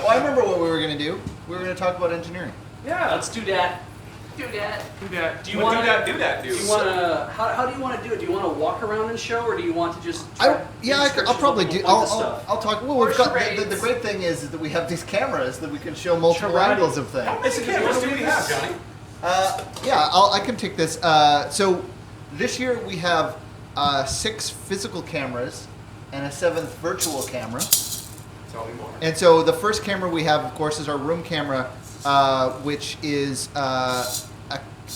Well, I remember what we were going to do. We were going to talk about engineering. Yeah. Let's do that. Do that. Do you want to do that? Do you want to? How do you want to do it? Do you want to walk around and show, or do you want to just? I'll probably do. I'll talk. Well, we've got the great thing is that we have these cameras that we can show multiple angles of things. How many cameras do we have, Johnny? I can take this. So this year we have 6 physical cameras and a 7th virtual camera. Tell me more. And so the first camera we have, of course, is our room camera, which is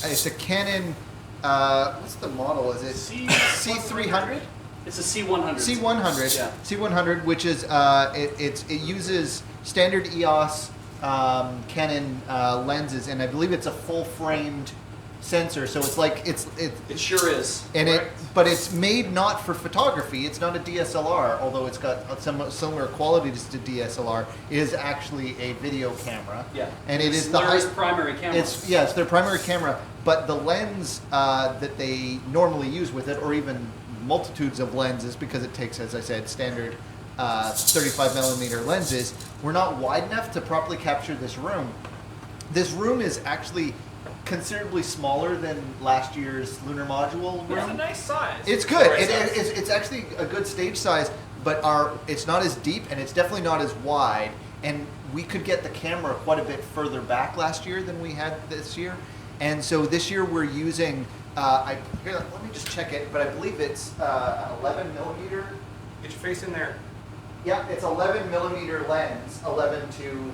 it's a Canon. What's the model? Is it C300? It's a C100. C100. Yeah. C100, which is it uses standard EOS Canon lenses, and I believe it's a full-framed sensor. So it's like it sure is. And but it's made not for photography. It's not a DSLR, although it's got some similar qualities to DSLR. It is actually a video camera. Yeah. And it is their primary camera. It's their primary camera, but the lens that they normally use with it, or even multitudes of lenses, because it takes, as I said, standard 35mm lenses, were not wide enough to properly capture this room. This room is actually considerably smaller than last year's lunar module room. It's a nice size. It's good. It's actually a good stage size, but it's not as deep, and it's definitely not as wide. And we could get the camera quite a bit further back last year than we had this year. And so this year we're using, let me just check it, but I believe it's an 11mm. Get your face in there. Yeah, it's 11mm lens, 11 to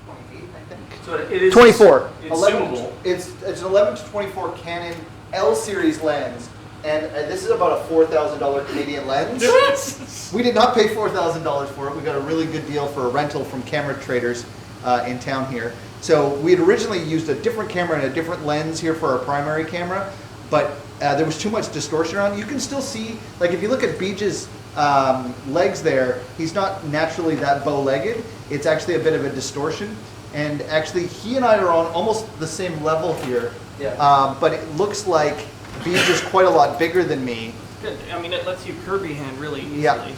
20 feet, I think. So it is 24. It's zoomable. It's an 11 to 24 Canon L series lens, and this is about a $4,000 Canadian lens. We did not pay $4,000 for it. We got a really good deal for a rental from Camera Traders in town here. So we had originally used a different camera and a different lens here for our primary camera, but there was too much distortion around. You can still see, like if you look at Beej's legs there, he's not naturally that bow-legged. It's actually a bit of a distortion. And actually, he and I are on almost the same level here. Yeah. But it looks like Beej is quite a lot bigger than me. Good. I mean, it lets you Kirby hand really easily. Yeah.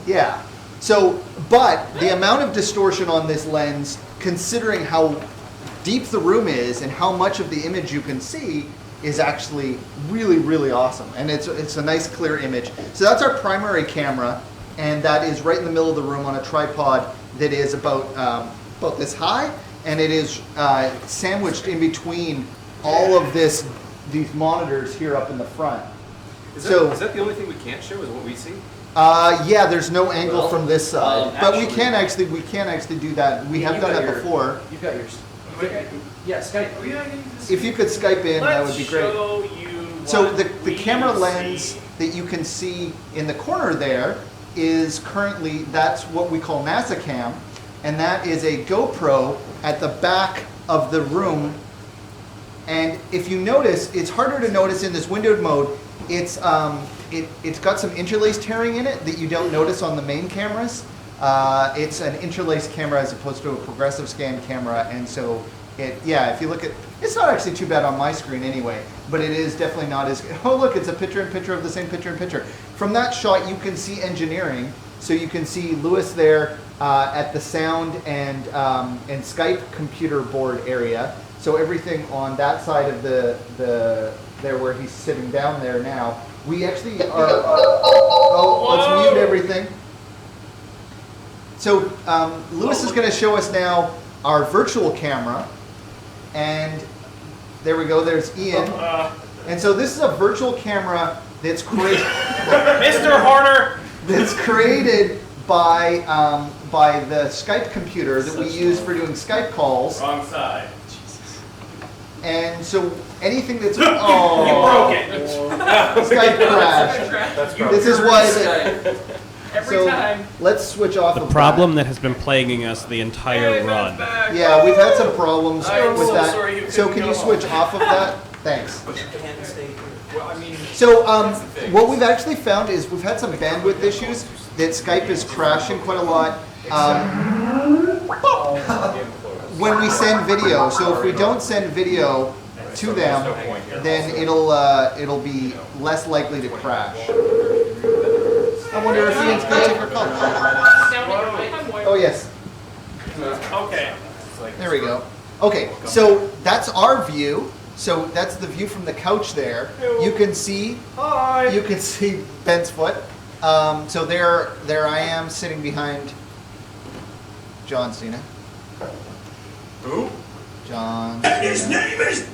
Yeah. So, but the amount of distortion on this lens, considering how deep the room is and how much of the image you can see, is actually really, really awesome. And it's a nice clear image. So that's our primary camera, and that is right in the middle of the room on a tripod that is about this high, and it is sandwiched in between all of these monitors here up in the front. Is that the only thing we can't show? Is what we see? Yeah, there's no angle from this side, but we can actually do that. We have done that before. You've got yours. Yeah, Skype. If you could Skype in, that would be great. So the camera lens that you can see in the corner there is currently, that's what we call NASA Cam, and that is a GoPro at the back of the room. And if you notice, it's harder to notice in this windowed mode. It's got some interlaced herring in it that you don't notice on the main cameras. It's an interlaced camera as opposed to a progressive scan camera, and so if you look at, it's not actually too bad on my screen anyway, but it is definitely not as, oh look, it's a picture-in-picture of the same picture-in-picture. From that shot you can see engineering, so you can see Lewis there at the sound and Skype computer board area. So everything on that side of the there where he's sitting down there now, we actually are, let's mute everything. So Lewis is going to show us now our virtual camera, and there we go, there's Ian. And so this is a virtual camera that's created Mr. Horner! That's created by the Skype computer that we use for doing Skype calls. Wrong side. And so anything that's You broke it. Skype crash. This is why Every time. Let's switch off The problem that has been plaguing us the entire run. Yeah, we've had some problems with that. Sorry, So can you switch off of that? Thanks. Well, I mean, So what we've actually found is we've had some bandwidth issues that Skype is crashing quite a lot when we send video. So if we don't send video to them, then it'll be less likely to crash. I wonder if Ian's going to take our call. Oh yes. Okay. There we go. Okay, so that's our view. So that's the view from the couch there. You can see. Hi. You can see Ben's foot. So there I am sitting behind John Cena. Who? John. And his name is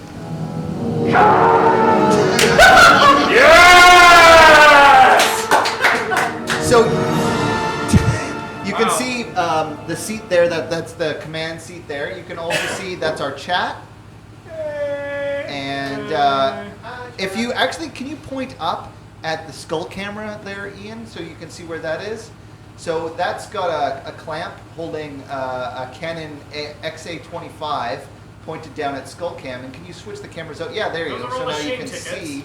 So you can see the seat there. That's the command seat there. You can also see that's our chat. And if you actually, can you point up at the skull camera there, Ian, so you can see where that is? So that's got a clamp holding a Canon XA25 pointed down at skull cam. And can you switch the cameras out? Yeah, there you Those go. are So all now the you shame can tickets. see.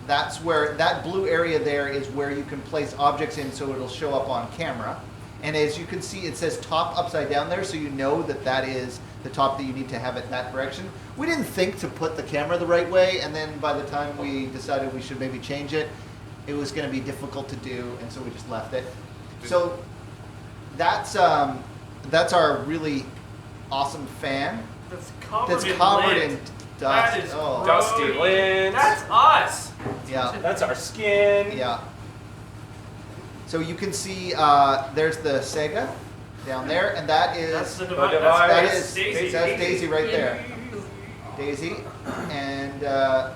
That's where that blue area there is where you can place objects in, so it'll show up on camera. And as you can see, it says top upside down there, so you know that that is the top that you need to have it that direction. We didn't think to put the camera the right way, and then by the time we decided we should maybe change it, it was going to be difficult to do, and so we just left it. So that's our really awesome fan That's covered that's in covered lint. in dust. That is Oh, Dusty grody. lint. That's us. yeah. That's our skin. Yeah. So you can see there's the Sega down there, and that is That's the device. device. that That's is Daisy. that's Daisy right there. Daisy, and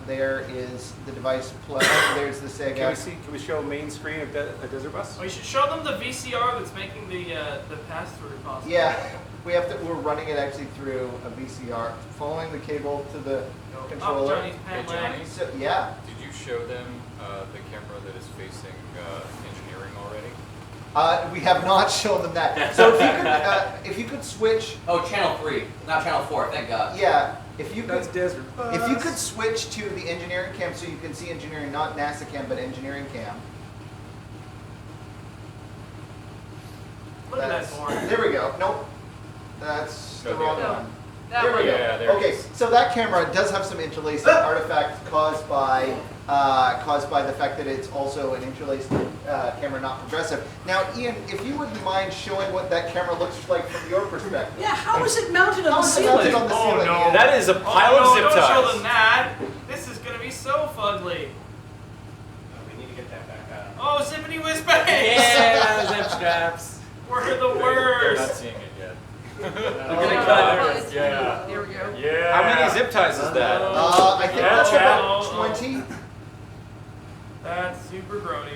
there is the device plug. There's the Sega. Can we show main screen of a desert bus? We should show them the VCR that's making the pass through possible. Yeah, we're running it actually through a VCR, following the cable to the Up controller. Johnny's pant Hey, leg. Johnny. So, yeah. Did you show them the camera that is facing engineering already? We have not shown them that. So if you could switch, Oh, channel 3, not channel 4. Thank God. yeah, if you could. That's desert bus. If you could switch to the engineering cam so you can see engineering, not NASA cam, but engineering cam. Look at that That's- board. There we go. Nope. That's the No, wrong no. one. That There we one. go. Yeah, there it Okay, is. so that camera does have some interlacing artifacts caused by the fact that it's also an interlaced camera, not progressive. Now, Ian, if you wouldn't mind showing what that camera looks like from your perspective. Yeah, how is it mounted on How the is it mounted ceiling? on the Oh, ceiling, no. Ian? That is a pile of zip don't ties. show them that. This is gonna be so fugly. We need to get that back out. Oh, zippity whiz-bangs! Yeah, zip straps. We're the They're not worst. seeing it yet. They're gonna cut it. Yeah. There we go. Yeah. How many zip ties is that? I think that's Yeah. about 20. That's super grody.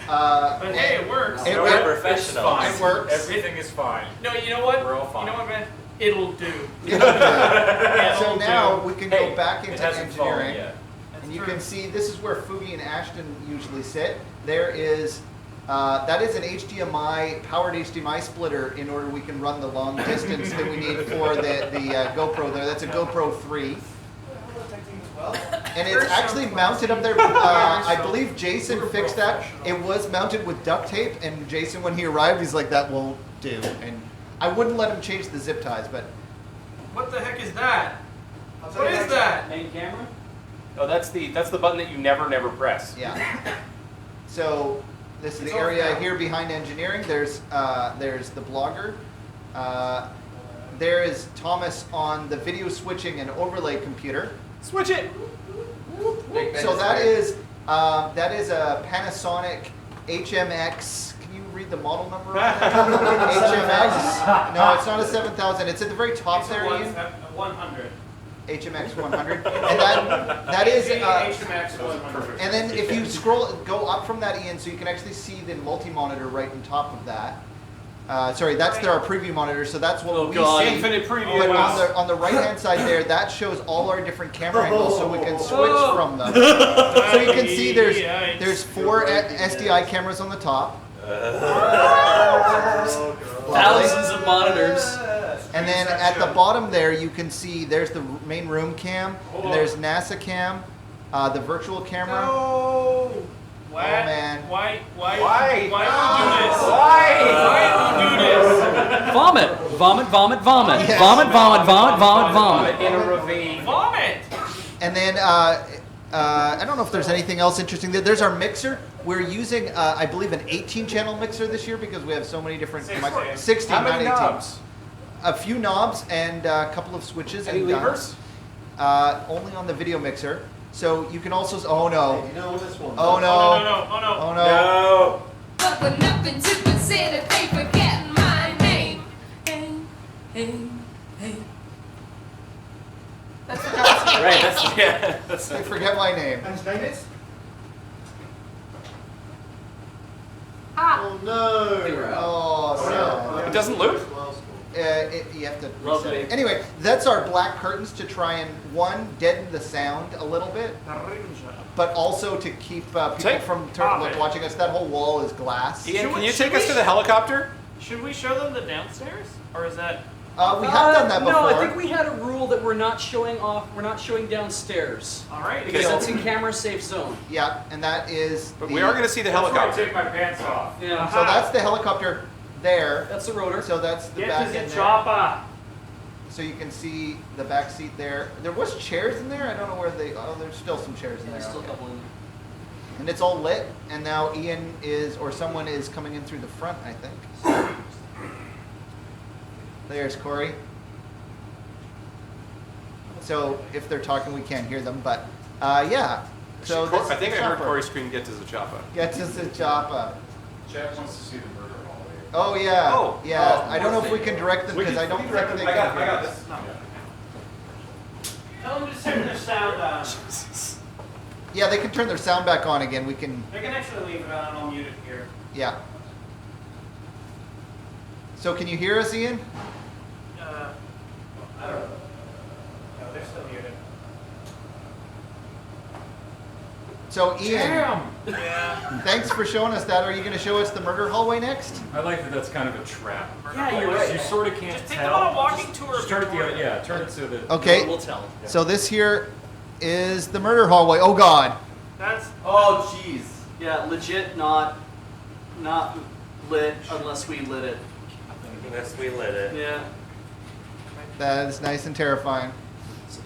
But hey, it works. It We're works. professionals. It works. Everything is fine. No, you know what? We're all fine. You know what, man? It'll do. So It'll now do. we can Hey, go back it into hasn't fallen engineering. yet. That's And you true. can see this is where Fugi and Ashton usually sit. There is, that is an HDMI, powered HDMI splitter in order we can run the long distance that we need for the GoPro there. That's a GoPro 3. And it's actually mounted up there. I believe Jason fixed that. It was mounted with duct tape, and Jason, when he arrived, he's like, that won't do. And I wouldn't let him change the zip ties, but What the heck is that? What is that? Main camera? Oh, that's the button that you never press. yeah. So this is the area here behind engineering. There's the blogger. There is Thomas on the video switching and overlay computer. Switch it. So that is a Panasonic HMX. Can you read the model number on that? HMX. No, it's not a 7000. It's at the very top It's there, a Ian. 100. HMX 100. And that is. HMX 100. And then if you go up from that, Ian, so you can actually see the multi-monitor right on top of that. Sorry, that's our preview monitor, so that's what we see. Infinite preview. But on the right-hand side there, that shows all our different camera angles, so we can switch from them. So you can see there's 4 SDI cameras on the top. Thousands of monitors. And then at the bottom there, you can see there's the main room cam, and there's NASA cam, the virtual camera. No. Why? Oh, man. Why Why? do we do this? Why? Why do we do this? Vomit. Vomit, vomit, vomit. Yes. Vomit, vomit, vomit, vomit, vomit. In a ravine. Vomit. And then I don't know if there's anything else interesting. There's our mixer. We're using, I believe, an 18-channel mixer this year because we have so many different... 16. 16, How not many 18. knobs? A few knobs and a couple of switches. Any and levers? only on the video mixer. So you can also... Oh, no. You know this one. Oh, no. Oh, no. Oh, no. Oh, no. No. But with nothing to consider, they forget my name. Hey. That's the John Right. That's yeah. That's I forget my name. And his name is? Ah, Oh no! They were out. Oh, no. sad. It doesn't loop? You have to Lovely. reset it. Anyway, that's our black curtains to try and, one, deaden the sound a little bit, but also to keep people Take- from watching us. That whole wall is glass. Ian, Should can we- you should take us we- to the helicopter? Should we show them the downstairs? Or is that... We have done that before. No, I think we had a rule that we're not showing downstairs. Alright. Because Okay. that's in camera safe zone. Yeah, and that is. But we are going to see the helicopter. my pants off. Yeah. So that's the helicopter there. That's the rotor. So that's the Get back to end the there. chopper. So you can see the back seat there. There was chairs in there. I don't know where they. Oh, there's still some chairs in there. There's still a Okay. couple in there. And it's all lit. And now Ian is, or someone is coming in through the front, I think. There's Corey. So if they're talking, we can't hear them. But yeah. So Cor- this I think is I heard chopper. Corey scream, "Get to the chopper." Get to the chopper. Chad wants to see the murder hallway. Oh yeah. Oh. Yeah. Oh, I don't know if we can direct them because I don't think they can. I got this. Tell them to turn their sound on. Yeah, they can turn their sound back on again. We can. They can actually leave it on. I'll mute it here. Yeah. So can you hear us, Ian? I don't know. No, they're still muted. So Ian, Yeah. thanks for showing us that. Are you going to show us the murder hallway next? I like that that's kind of a trap. Yeah, you're right. You sort of can't Just take tell. them on a walking tour. Just turn it the before- other, yeah, turn it so that. Okay. We'll tell. So this here is the murder hallway. Oh God. That's... Oh, jeez. Yeah, legit not lit unless we lit it. Unless we lit it. Yeah. That is nice and terrifying.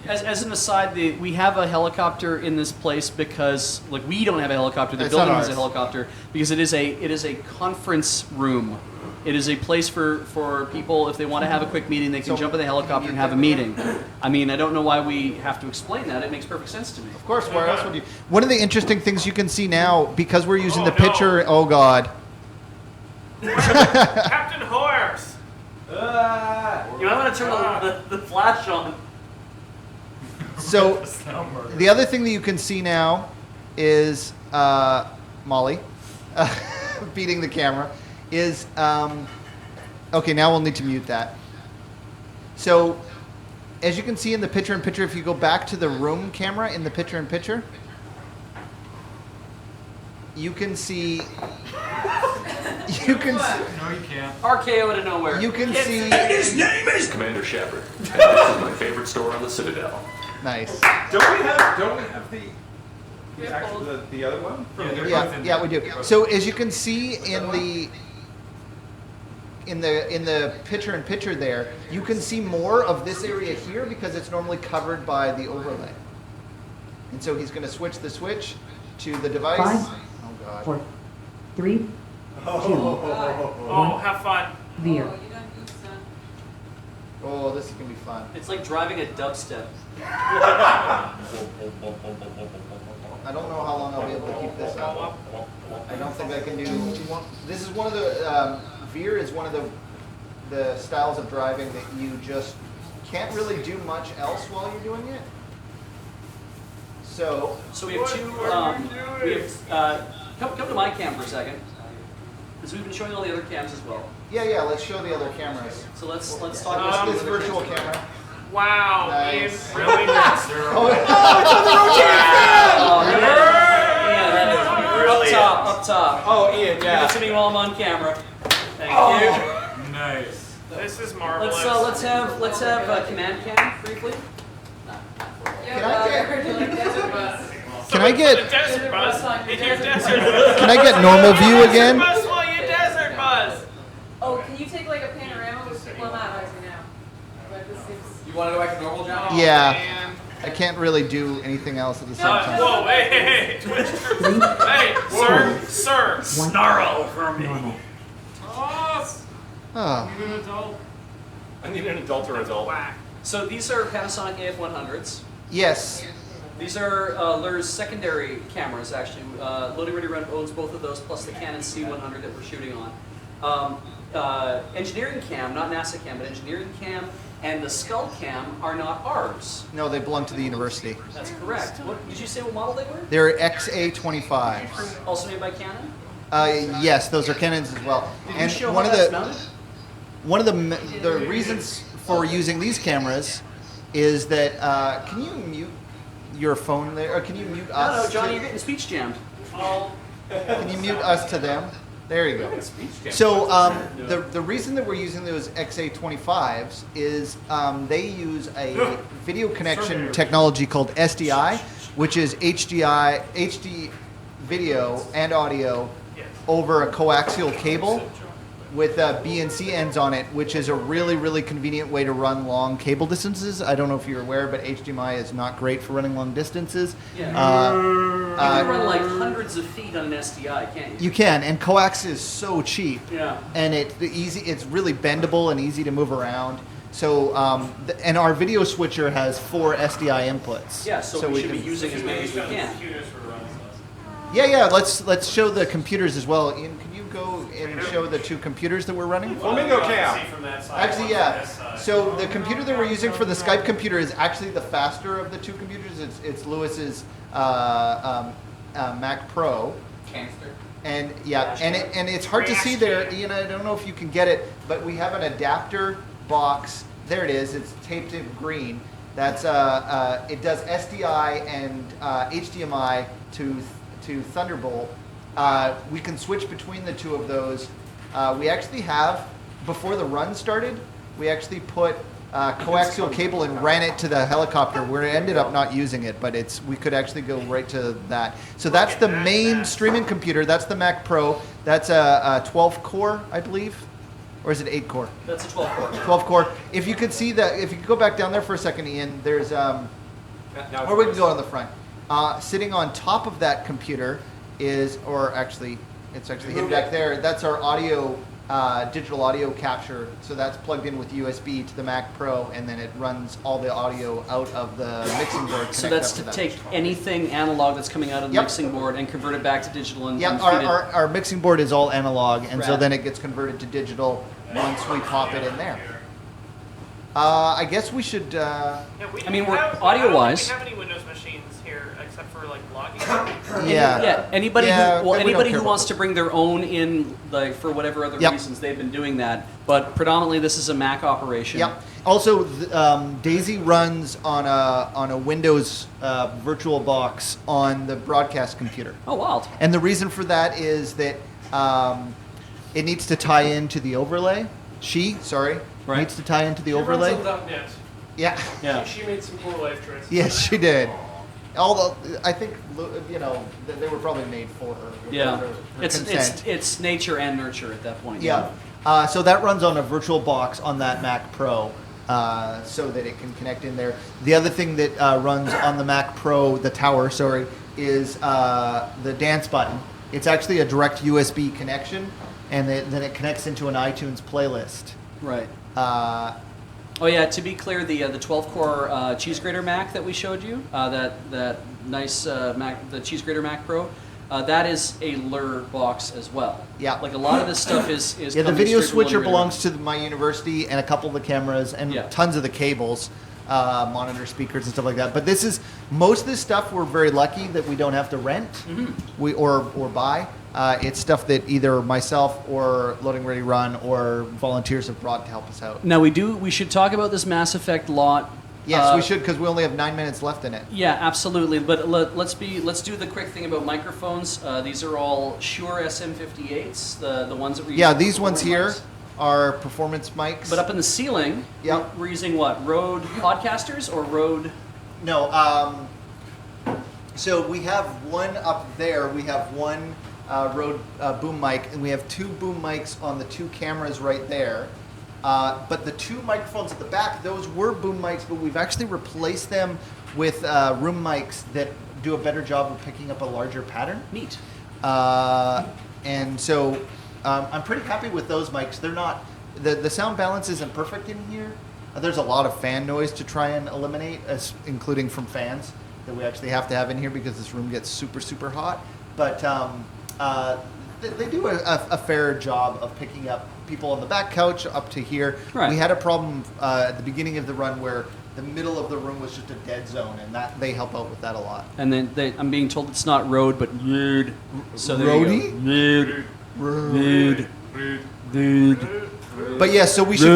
As an aside, we have a helicopter in this place because, like, we don't have a helicopter. The It's not building has a ours. helicopter because it is a conference room. It is a place for people, if they want to have a quick meeting, they can So- jump in the helicopter and have a meeting. I mean, I don't know why we have to explain that. It makes perfect sense to me. Of course, where else would you? One of the interesting things you can see now, because we're using the Oh, no. picture. Oh God. Captain Horse. You might want to turn the flash on. So the other thing that you can see now is Molly beating the camera. Is okay. Now we'll need to mute that. So as you can see in the picture-in-picture, if you go back to the room camera in the picture-in-picture, you can see. You can. No, you can't. RKO out of nowhere. You can see. Commander Shepard, and this is my favorite store on the Citadel. Nice. Don't we have the other one? Yeah, they're both Yeah, in yeah, there. we do. So as you can see in the picture-in-picture there, you can see more of this area here because it's normally covered by the overlay. And so he's going to switch the switch to the device. 5, Oh God. 4, 3, 2, Oh, have fun. veer. Oh, this is going to be fun. It's like driving a dubstep. I don't know how long I'll be able to keep this up. I don't think I can do. This is one of the veer is one of the styles of driving that you just can't really do much else while you're doing it. So So we have two. Come to my cam for a second, because we've been showing all the other cams as well. yeah, let's show the other cameras. So let's talk What's about this the other virtual cams. camera? Wow, Nice. Ian really messed Oh, it's on the rotating fan! Oh, Ian, up top. Oh, Ian, Give yeah. it to me while I'm on camera. Thank you. Nice. This is marvelous. Let's have command cam briefly. Can I get Someone get- put a desert bus in your desert bus. can I get normal view again? Desert bus while you desert bus. Oh, can you take like a panorama with, well, not right now. But this is, You want to go back to normal, John? Yeah. Man. I can't really do anything else at the same time. Whoa, hey, hey, sir, snarl for me. Toss. Oh. You an adult? I need an adult or adult. Whack. So these are Panasonic AF100s. Yes. These are Lur's secondary cameras, actually. Loading Ready Run owns both of those, plus the Canon C100 that we're shooting on. Engineering cam, not NASA cam, but engineering cam and the Skull cam are not ours. No, they belong to the university. That's correct. What, did you say what model they were? They're XA25s. Also made by Canon? Yes, those are Canons as well. Did And you show one how of that's the mounted? one of the reasons for using these cameras is that can you mute your phone there, or can you mute us? No, Johnny, to- you're getting speech jammed. Can you mute us to them? There you go. Speech jam. So the reason that we're using those XA25s is they use a video connection technology called SDI, which is HD video and audio over a coaxial cable with BNC ends on it, which is a really, really convenient way to run long cable distances. I don't know if you're aware, but HDMI is not great for running long distances. Yeah. You can run like hundreds of feet on an SDI, can't you? You can, and coax is so cheap. Yeah. And it's really bendable and easy to move around. So, and our video switcher has 4 SDI inputs. Yeah, so we should be using as many as we can. Yeah. Let's show the computers as well. Ian, can you go and show the 2 computers that we're running? Flamingo cam. Actually, yeah. So the computer that we're using for the Skype computer is actually the faster of the 2 computers. It's Lewis's Mac Pro. And yeah, and it's hard to see there, Ian. I don't know if you can get it, but we have an adapter box. There it is. It's taped in green. That's it does SDI and HDMI to Thunderbolt. We can switch between the 2 of those. We actually have, before the run started, we actually put coaxial cable and ran it to the helicopter. We ended up not using it, but we could actually go right to that. So that's the main streaming computer. That's the Mac Pro. That's a 12 core, I believe. Or is it 8 core? That's a 12 core. 12 core. If you could see that, if you could go back down there for a second, Ian, there's, or we can go on the front. Sitting on top of that computer is, or actually, it's actually hidden back there. That's our audio, digital audio capture. So that's plugged in with USB to the Mac Pro, and then it runs all the audio out of the mixing board. So that's to take anything analog that's coming out of the Yep. mixing board and convert it back to digital and Yeah, and feed it. our mixing board is all analog, and so Rad. then it gets converted to digital once we pop it in there. I guess we should. Yeah, I mean, we we're have- audio-wise- I don't think we have any Windows machines here except for like logging. Yeah. Anybody Yeah, who then we don't anybody care who about wants it. to bring their own in, like for whatever other Yep. reasons, they've been doing that. But predominantly, this is a Mac operation. Yep. Also, Daisy runs on a Windows virtual box on the broadcast computer, Oh, wild. and the reason for that is that it needs to tie into the overlay. Right. Needs to tie into the overlay. .NET. Yeah. Yeah. She made some poor life choices. Yes, she did. Although I think they were probably made for her. Yeah. for It's consent. it's nature and nurture at that point. Yeah. So that runs on a virtual box on that Mac Pro, so that it can connect in there. The other thing that runs on the Mac Pro, the tower, is the dance button. It's actually a direct USB connection, and then it connects into an iTunes playlist. Right. Uh, Oh yeah. To be clear, the 12 core cheese grater Mac that we showed you, that nice Mac, the cheese grater Mac Pro, that is a Lur box as well. Yeah. Like a lot of this stuff is yeah, the coming video straight from switcher Loading Ready belongs to my university, and a couple of the cameras, and Yeah. tons of the cables, monitor speakers and stuff like that. But most of this stuff we're very lucky that we don't have to rent, or buy. It's stuff that either myself or Loading Ready Run or volunteers have brought to help us out. Now we should talk about this Mass Effect lot. Yes, we should, because we only have 9 minutes left in it. Yeah, absolutely. But let's do the quick thing about microphones. These are all Shure SM58s, the ones that we Yeah, use these for ones here mics. are performance mics. But up in the ceiling, Yep. we're using what? Rode Podcasters or Rode? No, so we have one up there. We have one Rode boom mic, and we have 2 boom mics on the 2 cameras right there. But the two microphones at the back, those were boom mics, but we've actually replaced them with room mics that do a better job of picking up a larger pattern. Neat. And so I'm pretty happy with those mics. They're not, the sound balance isn't perfect in here. There's a lot of fan noise to try and eliminate, including from fans that we actually have to have in here because this room gets super, super hot. But they do a fair job of picking up people on the back couch up to here. Right. We had a problem at the beginning of the run where the middle of the room was just a dead zone, and that they help out with that a lot. And then I'm being told it's not road, but rude. So there you go. Roadie? Rude. Rude. Rude. But yeah, so we should